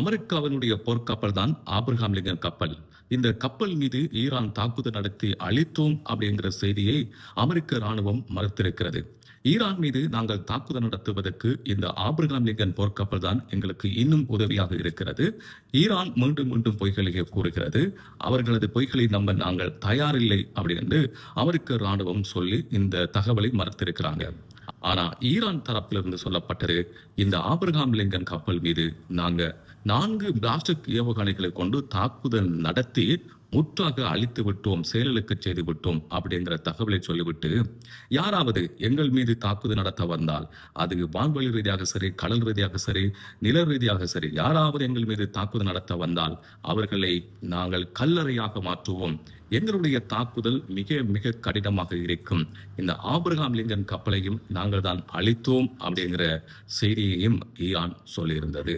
அமெரிக்காவினுடைய போர்க்கப்பல் தான் ஆபிரகாம் லிங்கன் கப்பல். இந்த கப்பல் மீது ஈரான் தாக்குதல் நடத்தி அழித்தோம் அப்படிங்கிற செய்தியை அமெரிக்க ராணுவம் மறுத்திருக்கிறது. ஈரான் மீது நாங்கள் தாக்குதல் நடத்துவதற்கு இந்த ஆபிரகாம் லிங்கன் போர்க்கப்பல் தான் எங்களுக்கு இன்னும் உதவியாக இருக்கிறது. ஈரான் மீண்டும் மீண்டும் பொய்களையே கூறுகிறது. அவர்களது பொய்களை நம்ப நாங்கள் தயாரில்லை அப்படி என்று அமெரிக்க ராணுவம் சொல்லி இந்த தகவலை மறுத்திருக்கிறாங்க. ஆனா ஈரான் தரப்பிலிருந்து சொல்லப்பட்டது, இந்த ஆபிரகாம் லிங்கன் கப்பல் மீது நாங்க 4 பிளாஸ்டிக் ஏவுகணைகளை கொண்டு தாக்குதல் நடத்தி முற்றாக அழித்து விட்டோம், செயலுக்கு செய்து விட்டோம் அப்படிங்கிற தகவலை சொல்லிவிட்டு, யாராவது எங்கள் மீது தாக்குதல் நடத்த வந்தால் அது வான்வழி ரீதியாக சரி, கடல் ரீதியாக சரி, நில ரீதியாக சரி, யாராவது எங்கள் மீது தாக்குதல் நடத்த வந்தால் அவர்களை நாங்கள் கல்லறையாக மாற்றுவோம். எங்களுடைய தாக்குதல் மிக மிக கடினமாக இருக்கும். இந்த ஆபிரகாம் லிங்கன் கப்பலையும் நாங்கள் தான் அழித்தோம் அப்படிங்கிற செய்தியையும் ஈரான் சொல்லியிருந்தது.